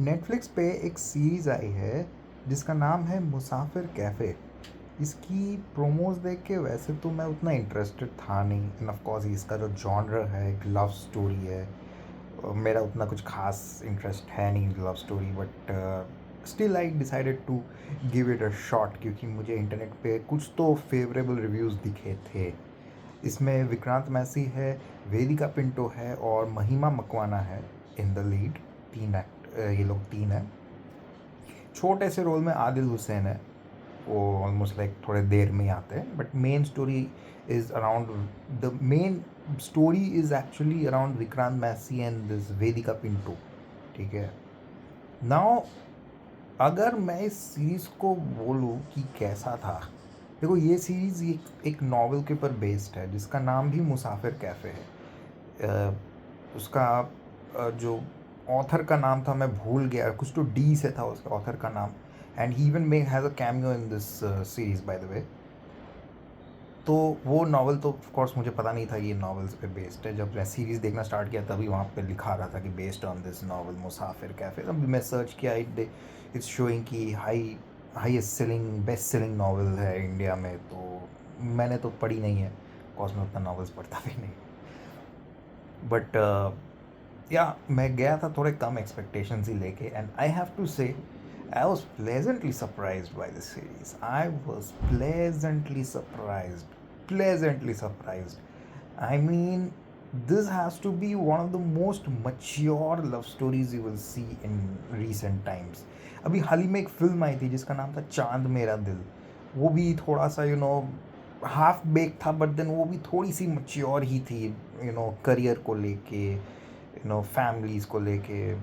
Netflix पे एक series आई है जिसका नाम है मुसाफिर कैफ़े। इसकी प्रोमोज देख के वैसे तो मैं उतना इंटरेस्टेड था नहीं, एंड ऑफ कोर्स इसका जो जॉनर है एक लव स्टोरी है। मेरा उतना कुछ खास इंटरेस्ट है नहीं love story, but still I decided to give it a shot क्योंकि मुझे इंटरनेट पे कुछ तो फेवरेबल रिव्यूज़ दिखे थे। इसमें विक्रांत मैसी है, वेदिका पिंटो है और महिमा मकवाना है इन द लीड। ये लोग तीन हैं। छोटे से रोल में आदिल हुसैन है, वो ऑलमोस्ट लाइक थोड़े देर में ही आते हैं, but main story is around the main story is actually around Vikrant Massey and this Vedika Pinto. ठीक है। नाउ अगर मैं इस सीरीज़ को बोलूँ कि कैसा था, देखो ये सीरीज़ एक नॉवेल के ऊपर बेस्ड है जिसका नाम भी मुसाफिर कैफ़े है। उसका जो ऑथर का नाम था मैं भूल गया, कुछ तो डी से था उसका ऑथर का नाम, and he even may has a cameo in this series by the way. तो वो नॉवल तो ऑफ कोर्स मुझे पता नहीं था ये नॉवेल्स पे बेस्ड है। जब मैं सीरीज़ देखना स्टार्ट किया तभी वहाँ पे लिखा रहा था कि based on this novel Musafir cafe. तब मैं सर्च किया, इट्स शोइंग कि highest selling best selling novel है इंडिया में। तो मैंने तो पढ़ी नहीं है, कॉज मैं उतना नॉवेल्स पढ़ता भी नहीं, बट या मैं गया था थोड़े कम एक्सपेक्टेशंस ही लेके, एंड आई हैव टू से I was pleasantly surprised by the series. I was pleasantly surprised. Pleasantly surprised. I mean, this has to be one of the most mature love stories you will see in recent times. अभी हाल ही में एक film आई थी जिसका नाम था चांद मेरा दिल। वो भी थोड़ा सा हाफ बेक था, बट देन वो भी थोड़ी सी मच्योर ही थी, करियर को लेके, फैमिलीज़ को लेके,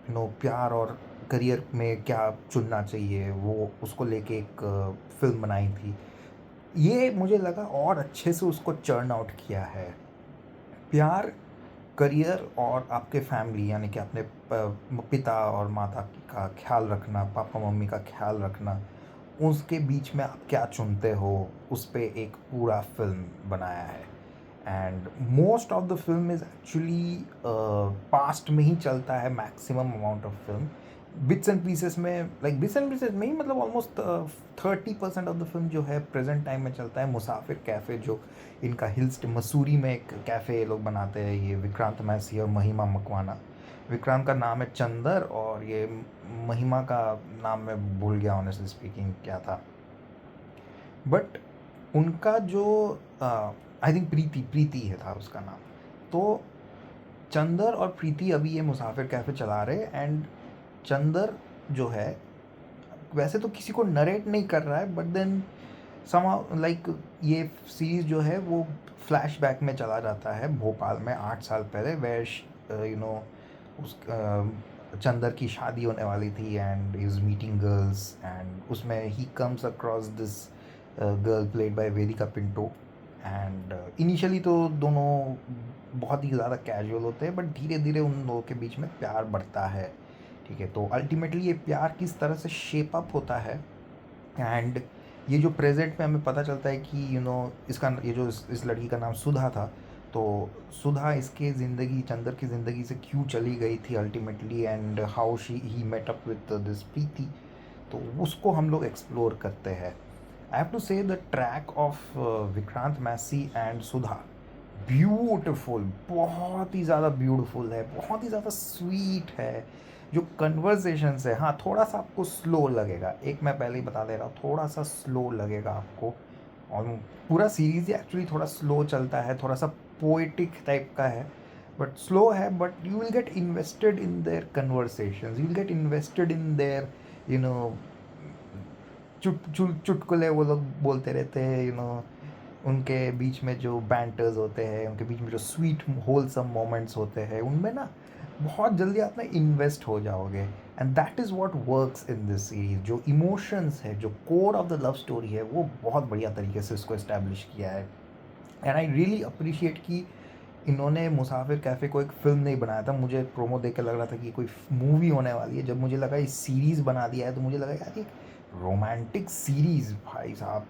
प्यार और करियर में क्या चुनना चाहिए वो उसको लेके एक फिल्म बनाई थी। ये मुझे लगा और अच्छे से उसको चर्न आउट किया है। प्यार, करियर और आपके फैमिली यानी कि अपने पिता और माता का ख्याल रखना, पापा मम्मी का ख्याल रखना, उसके बीच में आप क्या चुनते हो, उस पे एक पूरा फिल्म बनाया है। And most of the film is actually past में ही चलता है। Maximum amount of film bits and pieces में, लाइक बिट्स एंड पीसेस में ही, मतलब ऑलमोस्ट 30% ऑफ द फिल्म जो है प्रेजेंट टाइम में चलता है। मुसाफिर कैफ़े जो इनका मसूरी में एक कैफ़े ये लोग बनाते हैं, ये विक्रांत मैसी और महिमा मकवाना। विक्रांत का नाम है चंदर और ये महिमा का नाम मैं भूल गया ऑनेस्टली स्पीकिंग क्या था, बट उनका जो आई थिंक प्रीति है था उसका नाम। तो चंदर और प्रीति अभी ये मुसाफिर कैफ़े चला रहे, एंड चंदर जो है वैसे तो किसी को नरेट नहीं कर रहा है, बट देन समहाउ लाइक ये सीरीज़ जो है वो फ्लैशबैक में चला जाता है भोपाल में 8 साल पहले, वेयर उस चंदर की शादी होने वाली थी and is meeting girls, and उसमें ही comes across this girl played by Vedika Pinto. And initially तो दोनों बहुत ही ज़्यादा कैजुअल होते हैं, बट धीरे धीरे उन लोगों के बीच में प्यार बढ़ता है। ठीक है, तो अल्टीमेटली ये प्यार किस तरह से शेप अप होता है, एंड ये जो प्रेजेंट में हमें पता चलता है कि इसका ये जो इस लड़की का नाम सुधा था, तो सुधा इसके ज़िंदगी चंदर की ज़िंदगी से क्यों चली गई थी ultimately, and how he met up with this Preeti, तो उसको हम लोग एक्सप्लोर करते हैं। I have to say the track of Vikrant Massey and Sudha beautiful, बहुत ही ज़्यादा ब्यूटिफुल है, बहुत ही ज़्यादा स्वीट है। जो कन्वर्सेशंस है, हाँ थोड़ा सा आपको स्लो लगेगा, एक मैं पहले ही बता दे रहा हूँ, थोड़ा सा स्लो लगेगा आपको। और पूरा सीरीज़ ही एक्चुअली थोड़ा स्लो चलता है, थोड़ा सा पोएटिक टाइप का है, बट स्लो है, but you will get invested in their conversations, you will get invested in their you know चुटकुले वो लोग बोलते रहते हैं, उनके बीच में जो बैंटर्स होते हैं, उनके बीच में जो स्वीट होलसम मोमेंट्स होते हैं, उनमें ना बहुत जल्दी आप ना इन्वेस्ट हो जाओगे, and that is what works in this series. जो इमोशंस है, जो core of the love story है, वो बहुत बढ़िया तरीके से इसको इस्टेब्लिश किया है। एंड आई रियली अप्रिशिएट कि इन्होंने मुसाफिर कैफ़े को एक फ़िल्म नहीं बनाया था। मुझे प्रोमो देख के लग रहा था कि कोई मूवी होने वाली है। जब मुझे लगा इस सीरीज़ बना दिया है, तो मुझे लगा यार एक रोमांटिक सीरीज़, भाई साहब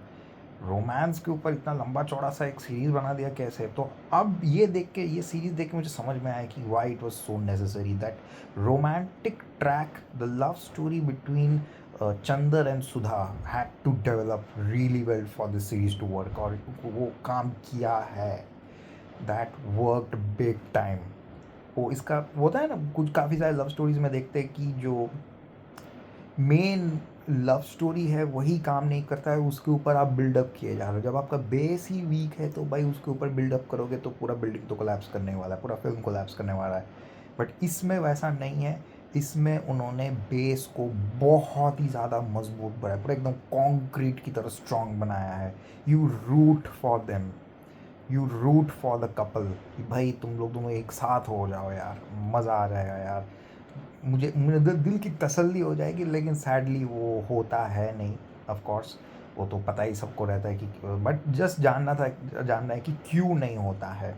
रोमांस के ऊपर इतना लंबा चौड़ा सा एक सीरीज़ बना दिया कैसे? तो अब ये देख के, ये सीरीज़ देख के मुझे समझ में आया कि why it was so necessary that romantic track, the love story between Chandar and Sudha had to develop really well for this series to work, और वो काम किया है, दैट वर्कड बिग टाइम। वो इसका वो होता है ना, कुछ काफ़ी सारे लव स्टोरीज में देखते हैं कि जो मेन लव स्टोरी है वही काम नहीं करता है, उसके ऊपर आप बिल्डअप किए जा रहे हो। जब आपका बेस ही वीक है तो भाई उसके ऊपर बिल्डअप करोगे तो पूरा बिल्डिंग तो कोलैप्स करने वाला है, पूरा फिल्म कोलैप्स करने वाला है। बट इसमें वैसा नहीं है, इसमें उन्होंने बेस को बहुत ही ज़्यादा मजबूत बनाया, पूरा एकदम कॉन्क्रीट की तरह स्ट्रॉन्ग बनाया है। You root for them, you root for the couple, भाई तुम लोग दोनों एक साथ हो जाओ यार, मज़ा आ जाएगा यार। मुझे मेरे दिल की तसल्ली हो जाएगी, लेकिन सैडली वो होता है नहीं। ऑफ कोर्स वो तो पता ही सबको रहता है कि, बट जस्ट जानना है कि क्यों नहीं होता है।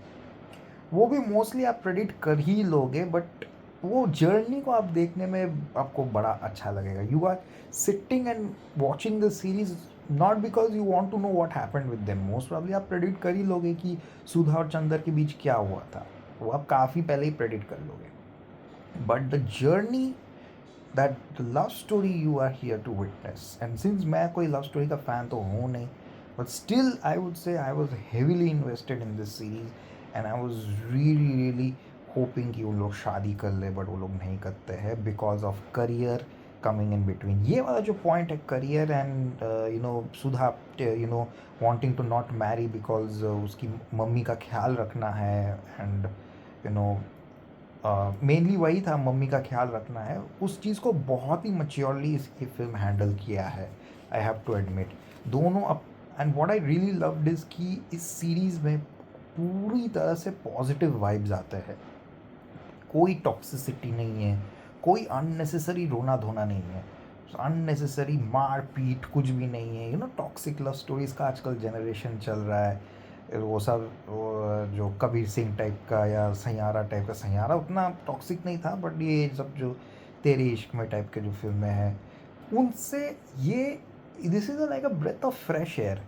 वो भी मोस्टली आप प्रेडिक्ट कर ही लोगे, बट वो जर्नी को आप देखने में आपको बड़ा अच्छा लगेगा। You are sitting and watching the series not because you want to know what happened with them, most probably आप प्रेडिक्ट कर ही लोगे कि सुधा और चंदर के बीच क्या हुआ था, वो आप काफ़ी पहले ही प्रेडिक्ट कर लोगे। But the journey, that the love story you are here to witness, and since मैं कोई लव स्टोरी का फ़ैन तो हूँ नहीं, बट स्टिल आई वुड से I was heavily invested in this series, and I was really really hoping कि वो लोग शादी कर ले, बट वो लोग नहीं करते हैं because of career coming in between. ये वाला जो पॉइंट है, career and you know Sudha you know wanting to not marry because उसकी मम्मी का ख्याल रखना है, एंड यू नो मेनली वही था, मम्मी का ख्याल रखना है, उस चीज़ को बहुत ही मच्योरली इसकी फिल्म हैंडल किया है, आई हैव टू एडमिट। दोनों up and what I really loved is कि इस सीरीज़ में पूरी तरह से पॉजिटिव वाइब्स आते हैं, कोई टॉक्सिसिटी नहीं है, कोई अननेसेसरी रोना धोना नहीं है, अननेसेसरी मार पीट कुछ भी नहीं है। You know toxic love stories का आजकल जनरेशन चल रहा है, वो सब वो जो कबीर सिंह टाइप का या सैयारा टाइप का, सैयारा उतना टॉक्सिक नहीं था, बट ये सब जो तेरे इश्क में टाइप के जो फिल्में हैं, उनसे ये this is like a breath of fresh air,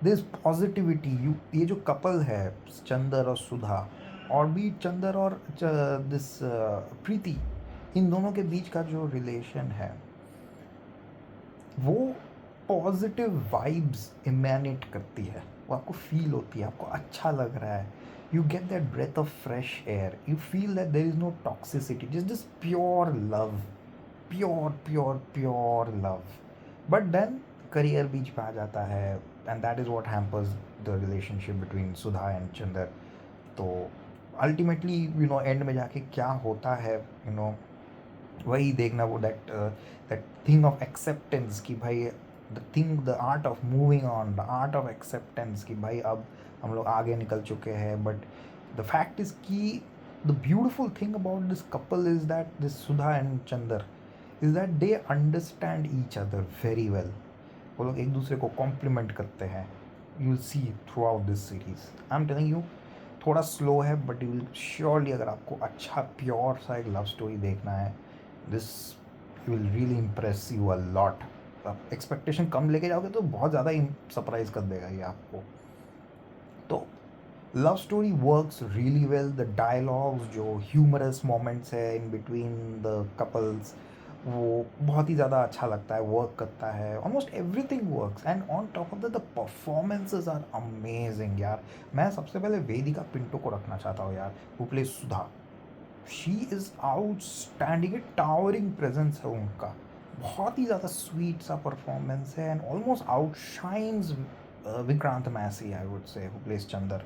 this positivity. You ये जो कपल है चंदर और सुधा, और भी चंदर और दिस प्रीति, इन दोनों के बीच का जो रिलेशन है वो पॉजिटिव वाइब्स इमेनेट करती है, वो आपको फील होती है, आपको अच्छा लग रहा है, you get that breath of fresh air, you feel that there is no toxicity, just pure love, pure pure pure love. But then career बीच में आ जाता है, and that is what hampers the relationship between Sudha and Chandar. तो ultimately you know and में जाके क्या होता है, यू नो वही देखना, वो that that thing of acceptance कि भाई the thing, the art of moving on, the art of acceptance कि भाई अब हम लोग आगे निकल चुके हैं। बट द फैक्ट इज़ कि the beautiful thing about this couple is that this Sudha and Chandar is that they understand each other very well, वो लोग एक दूसरे को कॉम्प्लीमेंट करते हैं। You will see throughout this series, I am telling you, थोड़ा slow है but you will surely, अगर आपको अच्छा प्योर सा एक लव स्टोरी देखना है, this will really impress you a lot. आप एक्सपेक्टेशन कम लेके जाओगे तो बहुत ज़्यादा ही सरप्राइज कर देगा ये आपको। तो love story works really well, the dialogues, जो ह्यूमरस मोमेंट्स है इन बिटवीन द कपल्स, वो बहुत ही ज़्यादा अच्छा लगता है, वर्क करता है, almost everything works, and on top of the performances are amazing यार। मैं सबसे पहले वेदिका पिंटो को रखना चाहता हूँ यार, who plays Sudha, she is outstanding, towering presence है उनका, बहुत ही ज़्यादा स्वीट सा परफॉर्मेंस है, and almost outshines Vikrant Massey, I would say, who plays Chandar.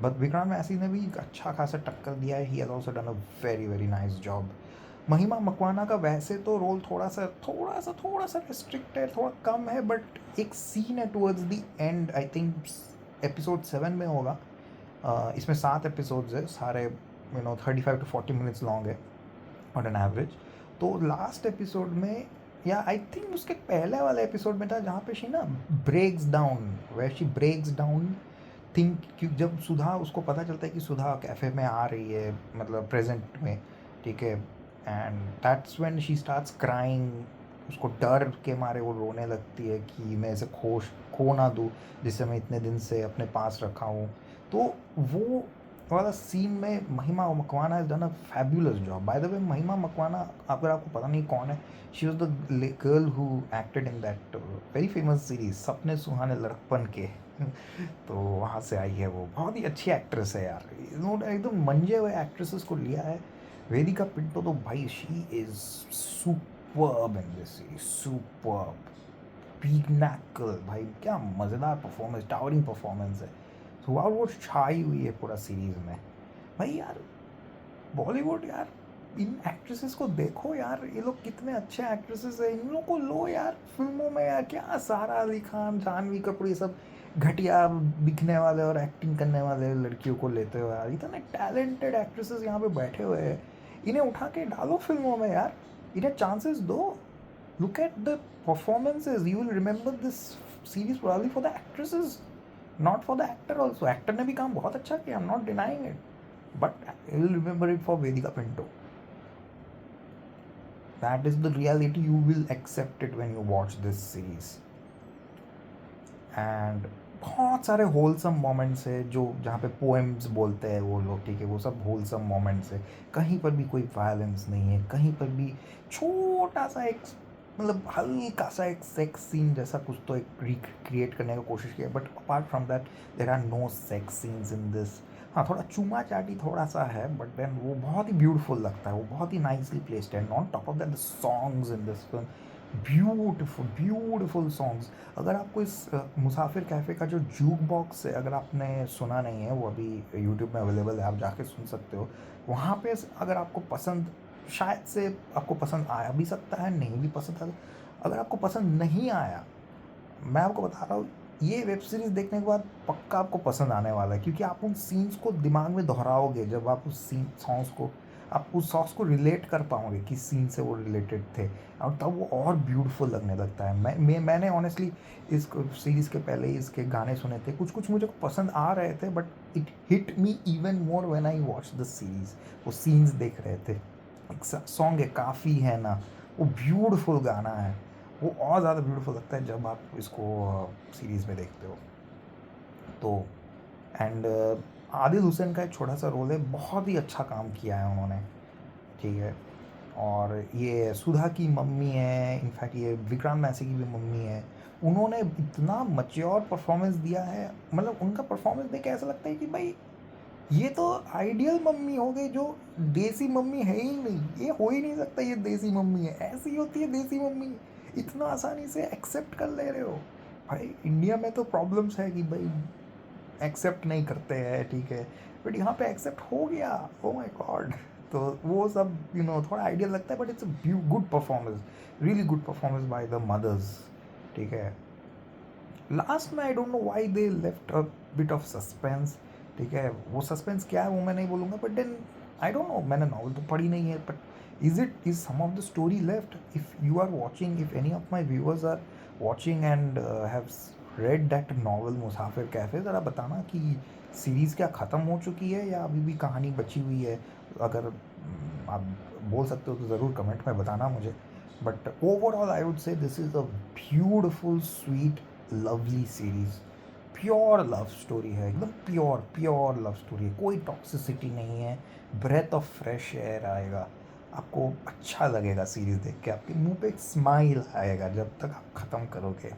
But Vikrant Massey ने भी एक अच्छा खासा टक्कर दिया है, he has also done a very very nice job. Mahima Makwana का वैसे तो रोल थोड़ा सा रिस्ट्रिक्टेड, थोड़ा कम है, बट एक सीन है towards the end, I think episode 7 में होगा, इसमें 7 एपिसोड्स है सारे, you know 35 to 40 minutes long है ऑन एन एवरेज। तो लास्ट एपिसोड में, या आई थिंक उसके पहले वाले एपिसोड में था, जहाँ पे शी ना breaks down, where she breaks down think, कि जब सुधा, उसको पता चलता है कि सुधा कैफ़े में आ रही है, मतलब प्रेजेंट में, ठीक है, and that's when she starts crying, उसको डर के मारे वो रोने लगती है कि मैं इसे खो ना दूँ, जिसे मैं इतने दिन से अपने पास रखा हूँ। तो वो वाला सीन में महिमा Makwana has done a fabulous job. By the way, महिमा मकवाना, अगर आपको पता नहीं कौन है, she was the girl who acted in that very famous series सपने सुहाने लड़कपन के। तो वहाँ से आई है वो, बहुत ही अच्छी एक्ट्रेस है यार। इन्होंने एकदम मंजे हुए एक्ट्रेसेस को लिया है। वेदिका पिंटो तो भाई, she is superb in this series, superb, Pinnacle भाई, क्या मज़ेदार परफॉर्मेंस, टावरिंग परफॉर्मेंस है। थ्रू वो छाई हुई है पूरा सीरीज में। भाई यार, बॉलीवुड यार, इन एक्ट्रेसेस को देखो यार, ये लोग कितने अच्छे एक्ट्रेसेस हैं, इन लोग को लो यार फिल्मों में यार। क्या सारा अली खान, जानवी कपूर, ये सब घटिया दिखने वाले और एक्टिंग करने वाले लड़कियों को लेते हो यार। इतने टैलेंटेड एक्ट्रेसेस यहाँ पे बैठे हुए हैं, इन्हें उठा के डालो फिल्मों में यार, इन्हें चांसेस दो। Look at the performances, you will remember this series probably for the actresses, not for the actor also. Actor ने भी काम बहुत अच्छा किया, I am not denying it, but you will remember it for Vedika Pinto. That is the reality. You will accept it when you watch this series. And बहुत सारे wholesome moments है जो जहाँ पे पोएम्स बोलते हैं वो लोग, ठीक है, वो सब होलसम मोमेंट्स है। कहीं पर भी कोई वायलेंस नहीं है, कहीं पर भी छोटा सा एक, मतलब हल्का सा एक सेक्स सीन जैसा कुछ तो एक रिक्रिएट करने का कोशिश किया, but apart from that there are no sex scenes in this. हाँ, थोड़ा चूमा चाटी थोड़ा सा है, बट देन वो बहुत ही ब्यूटीफुल लगता है, वो बहुत ही नाइसली प्लेस्ड है। On top of that, the songs in this film, beautiful beautiful songs. अगर आपको इस मुसाफिर कैफ़े का जो जूक बॉक्स है, अगर आपने सुना नहीं है, वो अभी यूट्यूब में अवेलेबल है, आप जाके सुन सकते हो। वहाँ पे अगर आपको पसंद, शायद से आपको पसंद आया भी सकता है, नहीं भी पसंद आया। अगर आपको पसंद नहीं आया, मैं आपको बता रहा हूँ, ये वेब सीरीज़ देखने के बाद पक्का आपको पसंद आने वाला है, क्योंकि आप उन सीन्स को दिमाग में दोहराओगे। जब आप उस सीन सॉन्ग्स को, आप उस सॉन्ग्स को रिलेट कर पाओगे किस सीन से वो रिलेटेड थे, और तब वो और ब्यूटीफुल लगने लगता है। मैंने ऑनेस्टली इस सीरीज़ के पहले ही इसके गाने सुने थे, कुछ कुछ मुझे पसंद आ रहे थे, but it hit me even more when I watch the series. वो सीन्स देख रहे थे। एक सॉन्ग है काफ़ी है ना, वो ब्यूटीफुल गाना है, वो और ज़्यादा ब्यूटीफुल लगता है जब आप इसको सीरीज़ में देखते हो तो। एंड आदिल हुसैन का एक छोटा सा रोल है, बहुत ही अच्छा काम किया है उन्होंने, ठीक है। और ये सुधा की मम्मी है, इनफैक्ट ये विक्रांत मैसी की भी मम्मी है। उन्होंने इतना मच्योर परफॉर्मेंस दिया है, मतलब उनका परफॉर्मेंस देख के ऐसा लगता है कि भाई ये तो आइडियल मम्मी हो गई, जो देसी मम्मी है ही नहीं, ये हो ही नहीं सकता, ये देसी मम्मी है, ऐसी होती है देसी मम्मी। इतना आसानी से एक्सेप्ट कर ले रहे हो। भाई इंडिया में तो प्रॉब्लम्स है कि भाई एक्सेप्ट नहीं करते हैं, ठीक है, बट यहाँ पे एक्सेप्ट हो गया, ओ माय गॉड। तो वो सब थोड़ा आइडियल लगता है, but it's a good performance, really good performance by the mothers, ठीक है। लास्ट में I don't know why they left a bit of suspense, ठीक है। वो सस्पेंस क्या है वो मैं नहीं बोलूँगा, but then I don't know, मैंने नॉवल तो पढ़ी नहीं है, but is some of the story left? If you are watching, if any of my viewers are watching and have read that novel Musafir Cafe, ज़रा बताना कि सीरीज़ क्या ख़त्म हो चुकी है या अभी भी कहानी बची हुई है। अगर आप बोल सकते हो तो ज़रूर कमेंट में बताना मुझे। बट ओवरऑल आई वुड से this is a beautiful sweet lovely series, pure love story है, एकदम प्योर प्योर लव स्टोरी है, कोई टॉक्सिसिटी नहीं है। ब्रेथ ऑफ फ्रेश एयर आएगा, आपको अच्छा लगेगा सीरीज़ देख के, आपके मुंह पे एक स्माइल आएगा जब तक आप ख़त्म करोगे।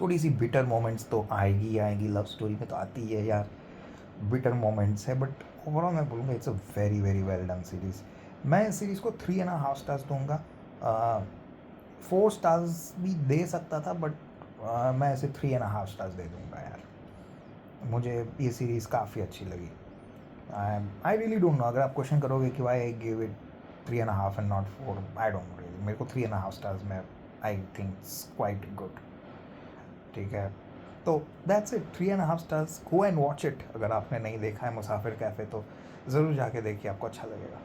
थोड़ी सी बिटर मोमेंट्स तो आएगी आएगी, लव स्टोरी में तो आती है यार, बिटर मोमेंट्स है, बट ओवरऑल मैं बोलूँगा it's a very very well done series. मैं इस सीरीज़ को 3.5 स्टार्स दूंगा। 4 स्टार्स भी दे सकता था, बट मैं इसे 3.5 स्टार्स दे दूंगा यार। मुझे ये सीरीज़ काफ़ी अच्छी लगी। आई रियली डोंट नो, अगर आप क्वेश्चन करोगे कि why I give it 3.5 and not 4, I don't know really, मेरे को 3.5 स्टार्स में I think it's quite good, ठीक है। तो that's it, 3.5 stars. Go and watch it, अगर आपने नहीं देखा है मुसाफिर कैफ़े तो ज़रूर जाके देखिए, आपको अच्छा लगेगा।